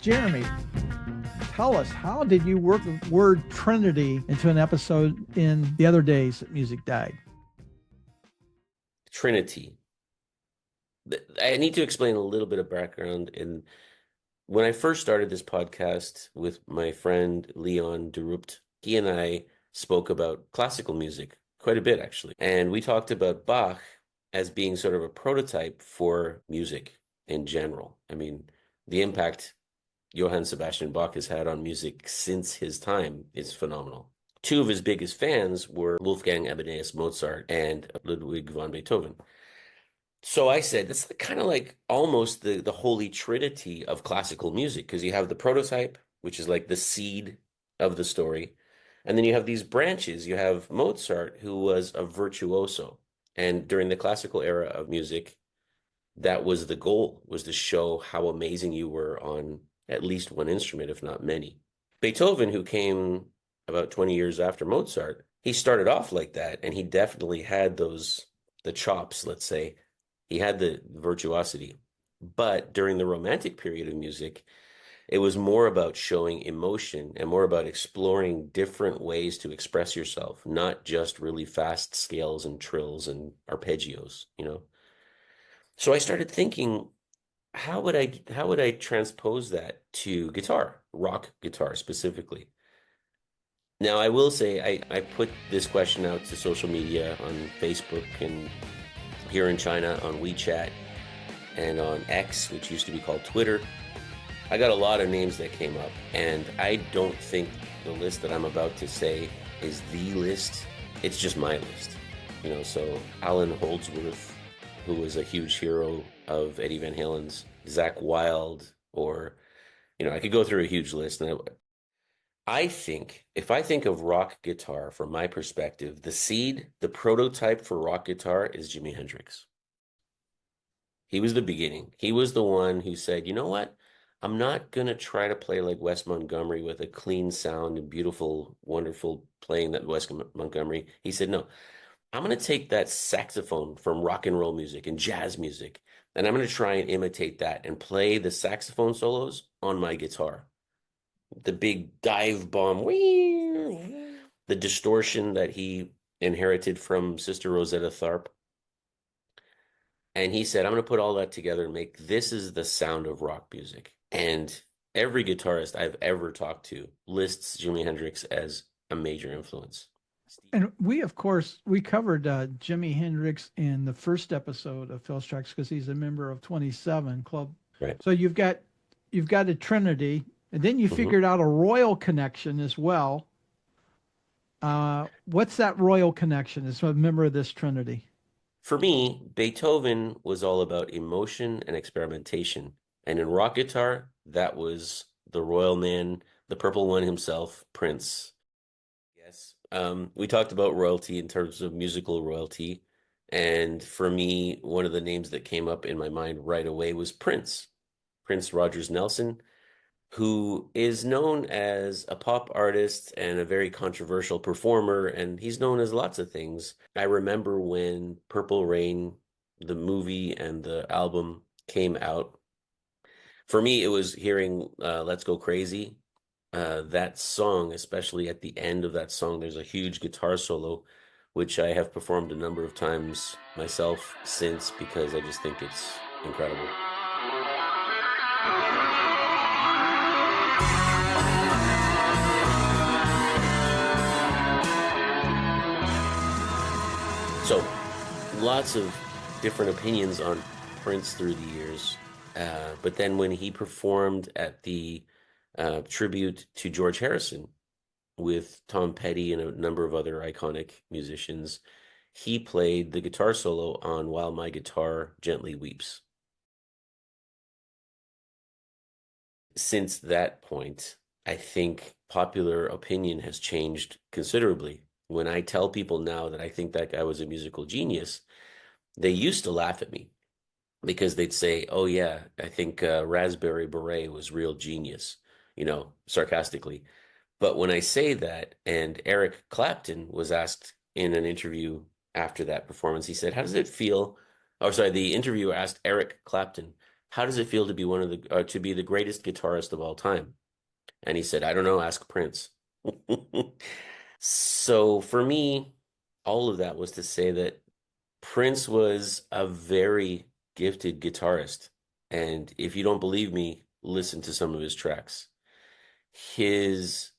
Jeremy, tell us, how did you work the word Trinity into an episode in The Other Days That Music Died? Trinity. I need to explain a little bit of background. And when I first started this podcast with my friend Leon Derupt, he and I spoke about classical music quite a bit, actually. And we talked about Bach as being sort of a prototype for music in general. I mean, the impact Johann Sebastian Bach has had on music since his time is phenomenal. Two of his biggest fans were Wolfgang Amadeus Mozart and Ludwig van Beethoven. So I said, it's kind of like almost the holy trinity of classical music, because you have the prototype, which is like the seed of the story. And then you have these branches. You have Mozart, who was a virtuoso. And during the classical era of music, that was the goal, was to show how amazing you were on at least one instrument, if not many. Beethoven, who came about 20 years after Mozart, he started off like that, and he definitely had the chops, let's say. He had the virtuosity. But during the Romantic period of music, it was more about showing emotion and more about exploring different ways to express yourself, not just really fast scales and trills and arpeggios, So I started thinking, how would I transpose that to guitar, rock guitar specifically? Now, I will say I put this question out to social media on Facebook and here in China on WeChat and on X, which used to be called Twitter. I got a lot of names that came up, and I don't think the list that I'm about to say is the list. It's just my list. So Alan Holdsworth, who was a huge hero of Eddie Van Halen's, Zakk Wylde, or, I could go through a huge list. And I think, if I think of rock guitar from my perspective, the seed, the prototype for rock guitar is Jimi Hendrix. He was the beginning. He was the one who said, you know what? I'm not going to try to play like Wes Montgomery with a clean sound and beautiful, wonderful playing that Wes Montgomery. He said, no, I'm going to take that saxophone from rock and roll music and jazz music, and I'm going to try and imitate that and play the saxophone solos on my guitar. The big dive bomb, the distortion that he inherited from Sister Rosetta Tharpe. And he said, I'm going to put all that together and this is the sound of rock music. And every guitarist I've ever talked to lists Jimi Hendrix as a major influence. And we covered Jimi Hendrix in the first episode of Phil'sTracks because he's a member of 27 Club. Right. So you've got a Trinity, and then you figured out a royal connection as well. What's that royal connection as a member of this Trinity? For me, Beethoven was all about emotion and experimentation. And in rock guitar, that was the royal man, the purple one himself, Prince. Yes. We talked about royalty in terms of musical royalty. And for me, one of the names that came up in my mind right away was Prince Rogers Nelson, who is known as a pop artist and a very controversial performer, and he's known as lots of things. I remember when Purple Rain, the movie and the album, came out. For me, it was hearing Let's Go Crazy. That song, especially at the end of that song, there's a huge guitar solo, which I have performed a number of times myself since, because I just think it's incredible. So, lots of different opinions on Prince through the years. But then when he performed at the tribute to George Harrison with Tom Petty and a number of other iconic musicians, he played the guitar solo on While My Guitar Gently Weeps. Since that point, I think popular opinion has changed considerably. When I tell people now that I think that guy was a musical genius, they used to laugh at me because they'd say, oh yeah, I think Raspberry Beret was real genius, sarcastically. But when I say that, and Eric Clapton was asked in an interview after that performance, he said, how does it feel? The interviewer asked Eric Clapton, how does it feel to be one of the to be the greatest guitarist of all time? And he said, I don't know, ask Prince. So for me, all of that was to say that Prince was a very gifted guitarist. And if you don't believe me, listen to some of his tracks. His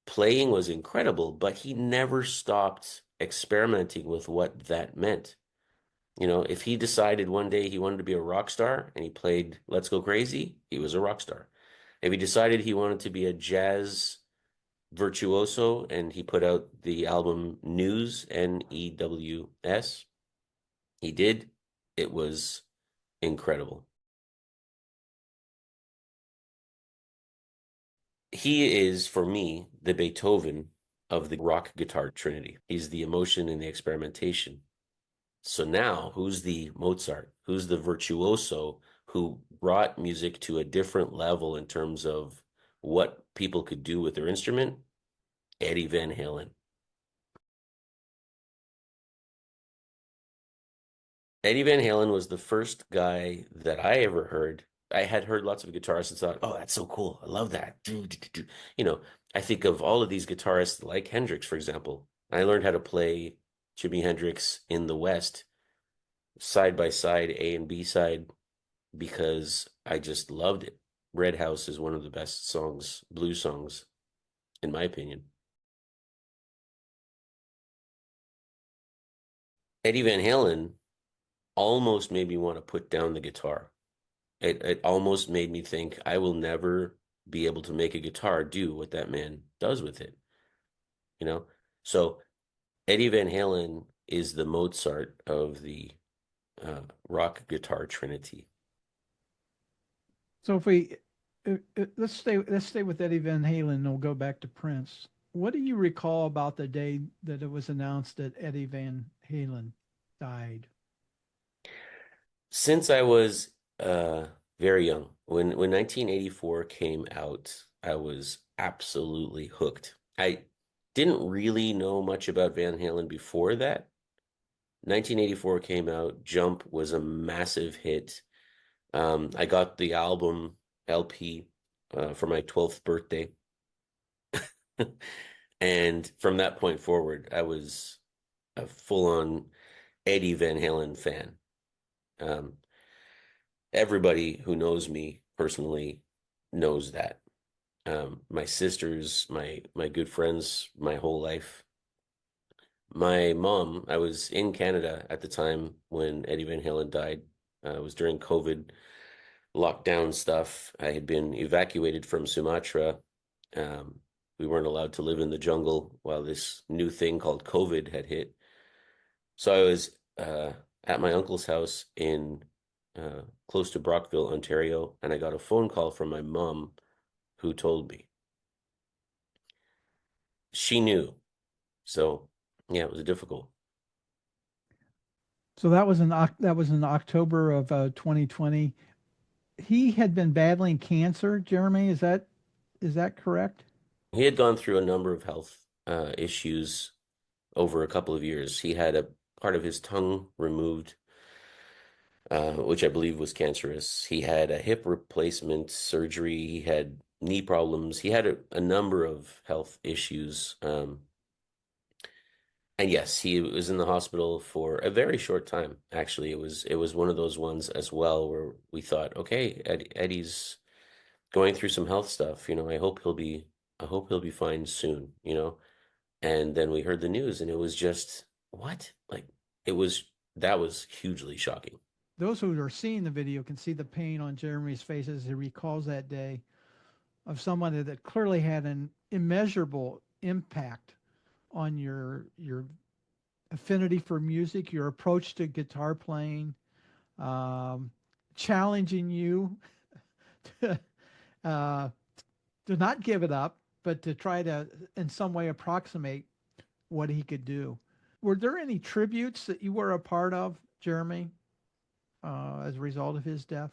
playing was incredible, but he never stopped experimenting with what that meant. You know, if he decided one day he wanted to be a rock star and he played Let's Go Crazy, he was a rock star. If he decided he wanted to be a jazz virtuoso and he put out the album News, News, he did. It was incredible. He is, for me, the Beethoven of the rock guitar trinity. He's the emotion and the experimentation. So now, who's the Mozart? Who's the virtuoso who brought music to a different level in terms of what people could do with their instrument? Eddie Van Halen. Eddie Van Halen was the first guy that I ever heard. I had heard lots of guitarists and thought, oh, that's so cool. I love that. You know, I think of all of these guitarists like Hendrix, for example. I learned how to play Jimi Hendrix in the West, side by side, A and B side, because I just loved it. Red House is one of the best songs, blues songs, in my opinion. Eddie Van Halen almost made me want to put down the guitar. It almost made me think I will never be able to make a guitar do what that man does with it, you know? So Eddie Van Halen is the Mozart of the rock guitar trinity. So if we let's stay with Eddie Van Halen and we'll go back to Prince. What do you recall about the day that it was announced that Eddie Van Halen died? Since I was very young, when 1984 came out, I was absolutely hooked. I didn't really know much about Van Halen before that. 1984 came out, Jump was a massive hit. I got the album LP for my 12th birthday. And from that point forward, I was a full-on Eddie Van Halen fan. Um, Everybody who knows me personally knows that. My sisters, my good friends, my whole life. My mom, I was in Canada at the time when Eddie Van Halen died. It was during COVID lockdown stuff. I had been evacuated from Sumatra. Um, we weren't allowed to live in the jungle while this new thing called COVID had hit. So I was at my uncle's house in close to Brockville, Ontario, and I got a phone call from my mom who told me. She knew. So yeah, it was difficult. So that was in October of 2020. He had been battling cancer. Jeremy, is that correct? He had gone through a number of health issues over a couple of years. He had a part of his tongue removed, which I believe was cancerous. He had a hip replacement surgery. He had knee problems. He had a number of health issues. And yes, he was in the hospital for a very short time. Actually, it was one of those ones as well where we thought, okay, Eddie's going through some health stuff. You know, I hope he'll be fine soon. You know, and then we heard the news, and it was just what? Like it was that was hugely shocking. Those who are seeing the video can see the pain on Jeremy's face as he recalls that day of someone that clearly had an immeasurable impact on your affinity for music, your approach to guitar playing, um, challenging you to, uh, to not give it up, but to try to, in some way, approximate what he could do. Were there any tributes that you were a part of, Jeremy, as a result of his death?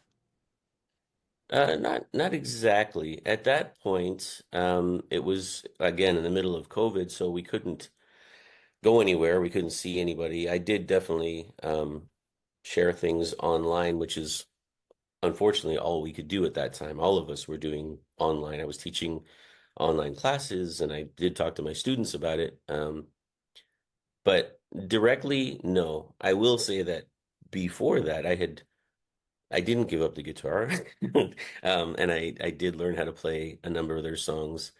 Not exactly. At that point, it was again in the middle of COVID, so we couldn't go anywhere. We couldn't see anybody. I did definitely share things online, which is unfortunately all we could do at that time. All of us were doing online. I was teaching online classes, and I did talk to my students about it. But directly, no. I will say that before that, I didn't give up the guitar, and I did learn how to play a number of their songs.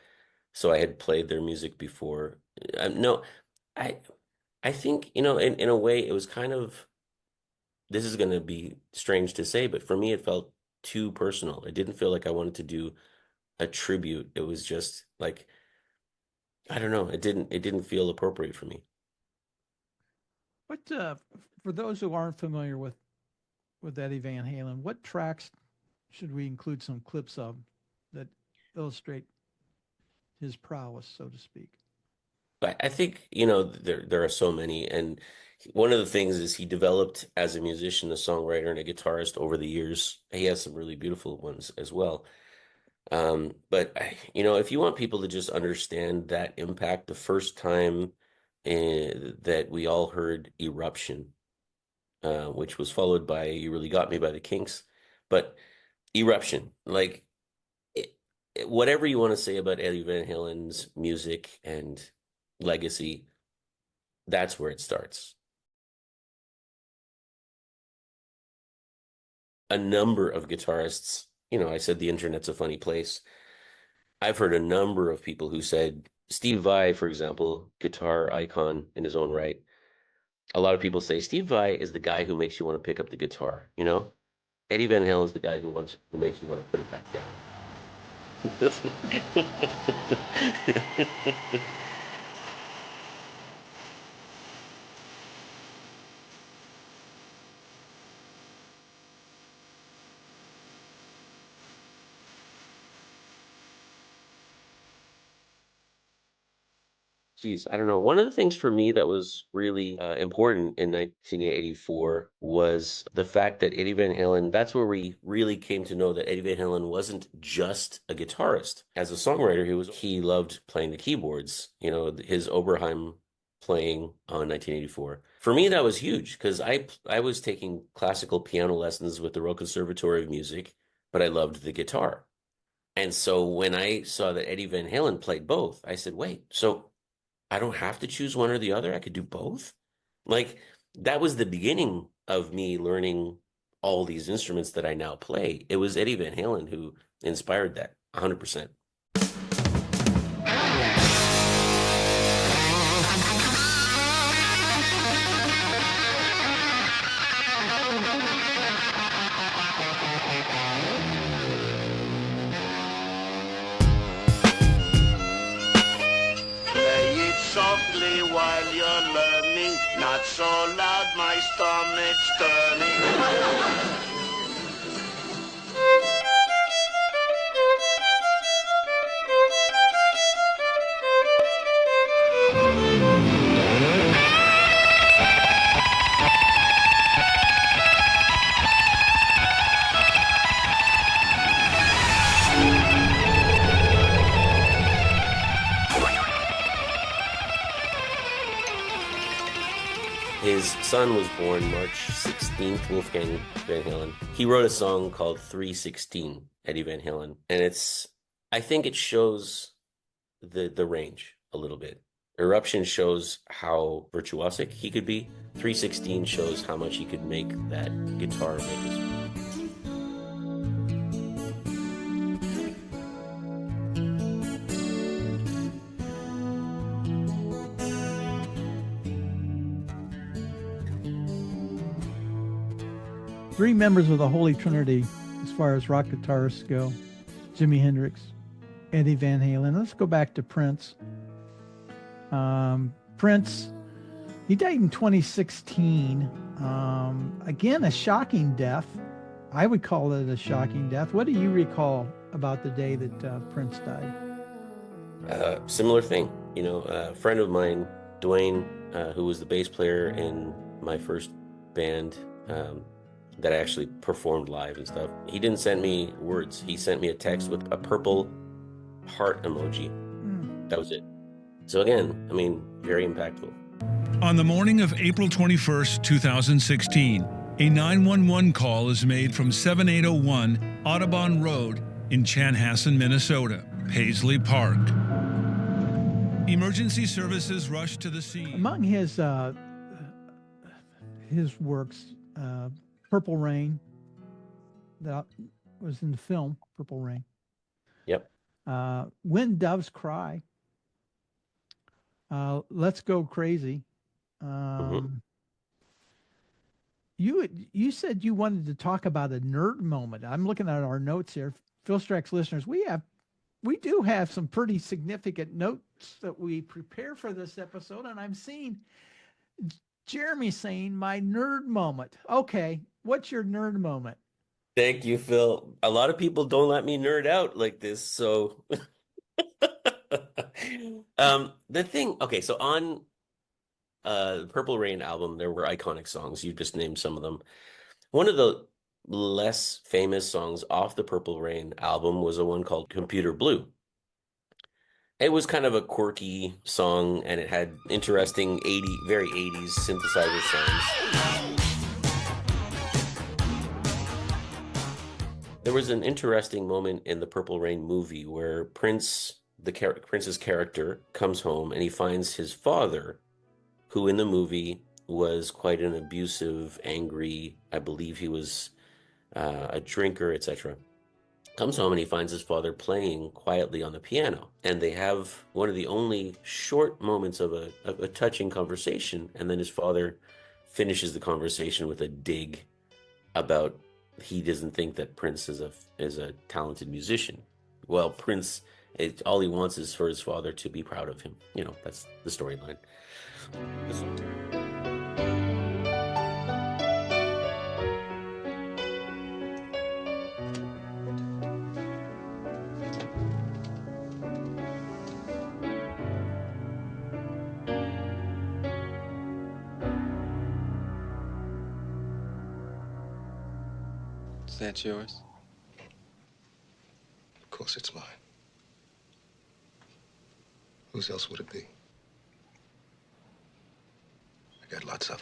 So I had played their music before. No, I I think, in a way, it was kind of, this is going to be strange to say, but for me, it felt too personal. It didn't feel like I wanted to do a tribute. It was just like, I don't know. It didn't feel appropriate for me. What for those who aren't familiar with Eddie Van Halen, what tracks should we include some clips of that illustrate his prowess, so to speak? But I think, there are so many. And one of the things is he developed as a musician, a songwriter, and a guitarist over the years. He has some really beautiful ones as well. But if you want people to just understand that impact, the first time that we all heard Eruption, which was followed by You Really Got Me by the Kinks, but Eruption, like whatever you want to say about Eddie Van Halen's music and legacy, that's where it starts. A number of guitarists, I said the internet's a funny place. I've heard a number of people who said Steve Vai, for example, guitar icon in his own right. A lot of people say Steve Vai is the guy who makes you want to pick up the guitar, Eddie Van Halen is the guy who makes you want to put it back down. Geez, I don't know. One of the things for me that was really important in 1984 was the fact that Eddie Van Halen, that's where we really came to know that Eddie Van Halen wasn't just a guitarist. As a songwriter, he loved playing the keyboards, his Oberheim playing on 1984. For me, that was huge because I was taking classical piano lessons with the Royal Conservatory of Music, but I loved the guitar. And so when I saw that Eddie Van Halen played both, I said, wait, so I don't have to choose one or the other. I could do both. Like that was the beginning of me learning all these instruments that I now play. It was Eddie Van Halen who inspired that 100%. Softly while you're learning, not so loud, my stomach's turning. His son was born March 16th, Wolfgang Van Halen. He wrote a song called 316, Eddie Van Halen. And I think it shows the range a little bit. Eruption shows how virtuosic he could be. 316 shows how much he could make that guitar make his. Three members of the Holy Trinity as far as rock guitarists go: Jimi Hendrix, Eddie Van Halen. Let's go back to Prince. Prince, he died in 2016. Again, a shocking death. I would call it a shocking death. What do you recall about the day that Prince died? Similar thing. A friend of mine, Dwayne, who was the bass player in my first band, that I actually performed live and stuff. He didn't send me words. He sent me a text with a purple heart emoji. That was it. So again, very impactful. On the morning of April 21st, 2016, A 911 call is made from 7801 Audubon Road in Chanhassen, Minnesota, Paisley Park. Emergency services rush to the scene. Among his works, Purple Rain, that was in the film Purple Rain. Yep. When Doves Cry. Let's Go Crazy. You said you wanted to talk about a nerd moment. I'm looking at our notes here. Phil'sTracks listeners, we do have some pretty significant notes that we prepare for this episode, and I'm seeing Jeremy saying my nerd moment. Okay, what's your nerd moment? Thank you, Phil. A lot of people don't let me nerd out like this, so the thing, okay, so on the Purple Rain album, there were iconic songs. You just named some of them. One of the less famous songs off the Purple Rain album was a one called Computer Blue. It was kind of a quirky song, and it had interesting very 80s synthesizer sounds. There was an interesting moment in the Purple Rain movie where Prince's character comes home and he finds his father, who in the movie was quite an abusive, angry, I believe he was a drinker, etc. Comes home and he finds his father playing quietly on the piano, and they have one of the only short moments of a touching conversation, and then his father finishes the conversation with a dig about he doesn't think that Prince is a talented musician. Well, Prince, all he wants is for his father to be proud of him. You know, that's the storyline. Is that yours? Of course it's mine. Whose else would it be? I got lots of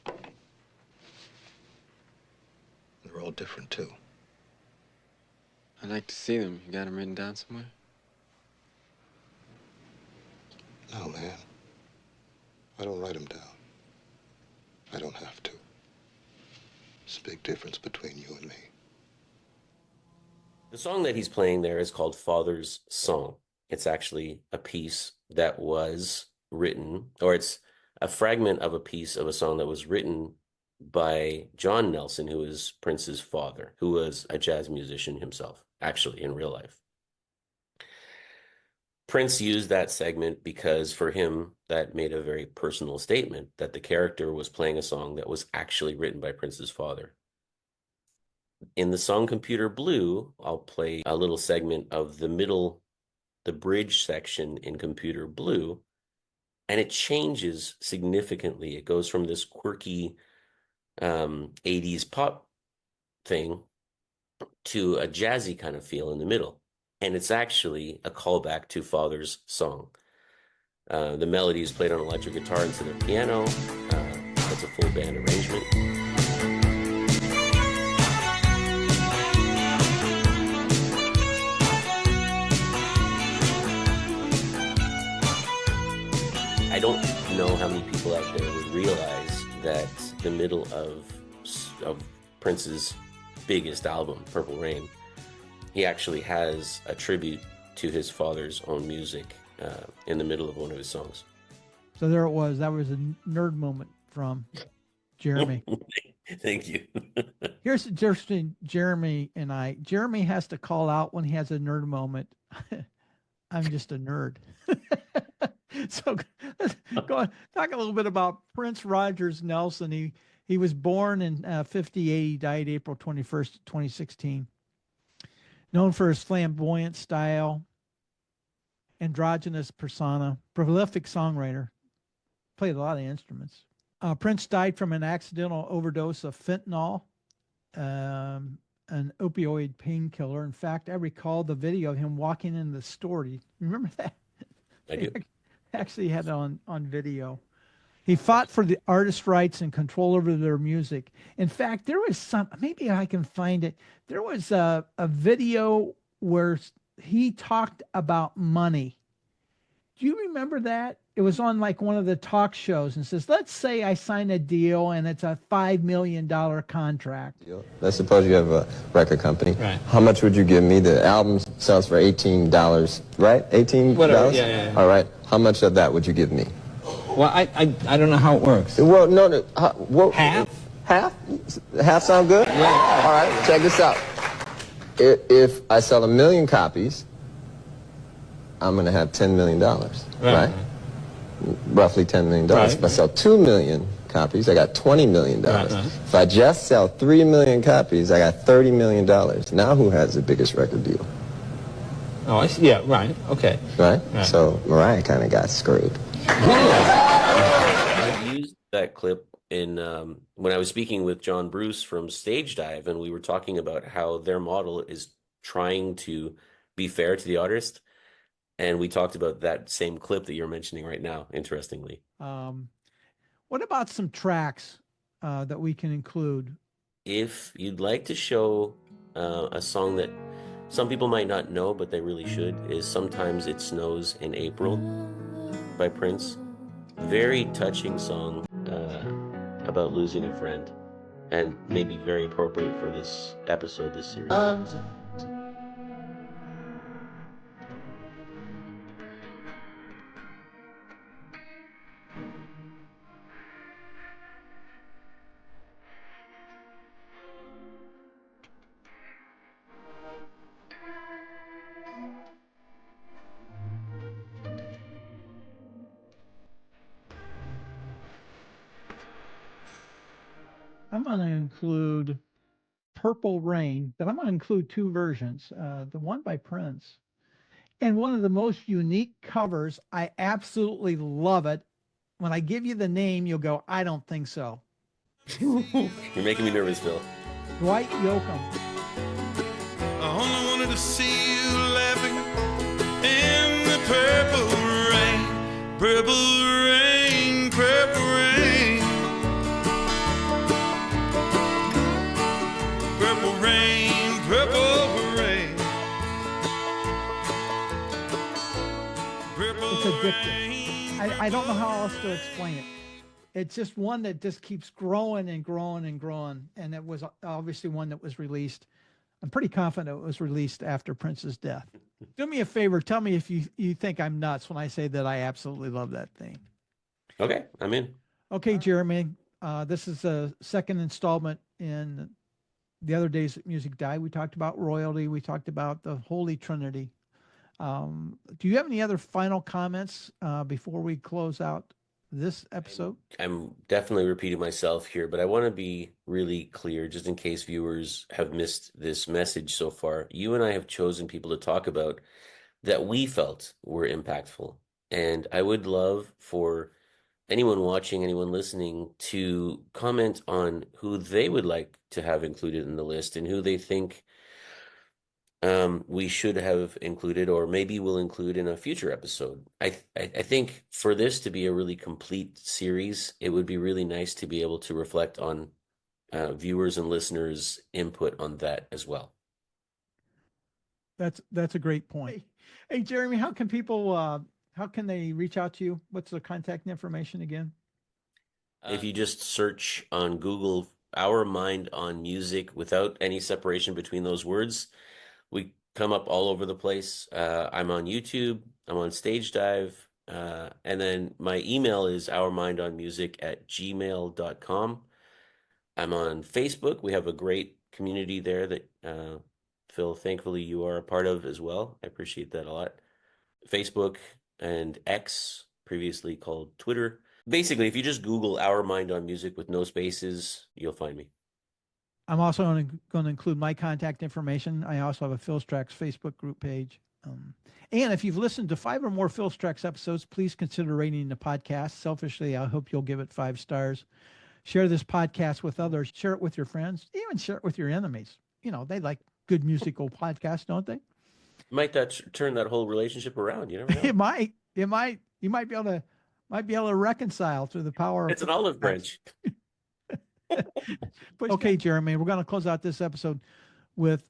them. They're all different, too. I'd like to see them. You got them written down somewhere? No, man. I don't write them down. I don't have to. There's a big difference between you and me. The song that he's playing there is called Father's Song. It's actually a piece that was written, or it's a fragment of a piece of a song that was written by John Nelson, who is Prince's father, who was a jazz musician himself, actually, in real life. Prince used that segment because for him, that made a very personal statement that the character was playing a song that was actually written by Prince's father. In the song Computer Blue, I'll play a little segment of the bridge section in Computer Blue, and it changes significantly. It goes from this quirky 80s pop thing to a jazzy kind of feel in the middle. And it's actually a callback to Father's Song. The melody is played on electric guitar instead of piano. It's a full band arrangement. I don't know how many people out there would realize that the middle of Prince's biggest album, Purple Rain, he actually has a tribute to his father's own music in the middle of one of his songs. So there it was. That was a nerd moment from Jeremy. Thank you. Here's the difference between Jeremy and I. Jeremy has to call out when he has a nerd moment. I'm just a nerd. So let's go on, talk a little bit about Prince Rogers Nelson. He was born in 58. He died April 21st, 2016. Known for his flamboyant style, androgynous persona, prolific songwriter, played a lot of instruments. Prince died from an accidental overdose of fentanyl, an opioid painkiller. In fact, I recall the video of him walking in the store. Do you remember that? I do. Actually had it on video. He fought for the artist rights and control over their music. In fact, there was maybe I can find it. There was a video where he talked about money. Do you remember that? It was on like one of the talk shows and says, let's say I sign a deal and it's a $5 million contract. Let's suppose you have a record company. Right. How much would you give me? The album sells for $18, right? $18? Whatever, yeah. All right. How much of that would you give me? Well, I don't know how it works. Well, no. Half? Half? Half sound good? Yeah. All right, check this out. If I sell 1 million copies, I'm going to have $10 million, right? Roughly $10 million. Right. If I sell 2 million copies, I got $20 million. Right. If I just sell 3 million copies, I got $30 million. Now who has the biggest record deal? Oh, I see. Yeah, right. Okay. Right? Right. So Mariah kind of got screwed. I used that clip in when I was speaking with John Bruce from Stage Dive, and we were talking about how their model is trying to be fair to the artist. And we talked about that same clip that you're mentioning right now, interestingly. What about some tracks that we can include? If you'd like to show a song that some people might not know, but they really should, is Sometimes It Snows in April by Prince. Very touching song about losing a friend, and maybe very appropriate for this episode, this series. I'm going to include Purple Rain, but I'm going to include two versions. The one by Prince, and one of the most unique covers. I absolutely love it. When I give you the name, you'll go, I don't think so. You're making me nervous, Phil. Dwight Yoakam. I only wanted to see you laughing in the purple rain, purple rain, purple rain, purple rain, purple rain, purple It's addictive. rain. I don't know how else to explain it. It's just one that just keeps growing and growing and growing. And it was obviously one that was released. I'm pretty confident it was released after Prince's death. Do me a favor. Tell me if you think I'm nuts when I say that I absolutely love that thing. Okay, I'm in. Okay, Jeremy. This is a second installment in the other days that music died. We talked about royalty. We talked about the Holy Trinity. Do you have any other final comments before we close out this episode? I'm definitely repeating myself here, but I want to be really clear, just in case viewers have missed this message so far. You and I have chosen people to talk about that we felt were impactful. And I would love for anyone watching, anyone listening, to comment on who they would like to have included in the list and who they think we should have included, or maybe we'll include in a future episode. I think for this to be a really complete series, it would be really nice to be able to reflect on viewers and listeners' input on that as well. That's a great point. Hey, Jeremy, how can people how can they reach out to you? What's the contact information again? If you just search on Google Our Mind on Music without any separation between those words, we come up all over the place. I'm on YouTube, I'm on Stage Dive, and then my email is ourmindonmusic@gmail.com. I'm on Facebook. We have a great community there that, Phil, thankfully you are a part of as well. I appreciate that a lot. Facebook and X, previously called Twitter. Basically, if you just Google Our Mind on Music with no spaces, you'll find me. I'm also going to include my contact information. I also have a Phil'sTracks Facebook group page. And if you've listened to 5 or more Phil'sTracks episodes, please consider rating the podcast. Selfishly, I hope you'll give it 5 stars. Share this podcast with others. Share it with your friends. Even share it with your enemies. You know, they like good musical podcasts, don't they? Might that turn that whole relationship around? You never know. It might. You might be able to might be able to reconcile through the power It's of an olive branch. Okay, Jeremy, we're going to close out this episode with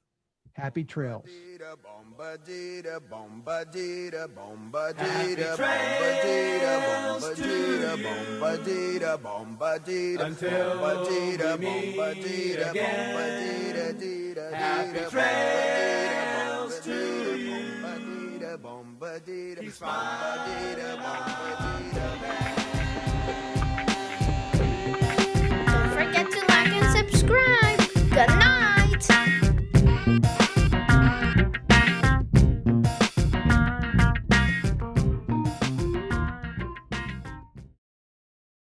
Happy Trails. Happy trails to you until we meet again. Happy trails to you. Keep smiling.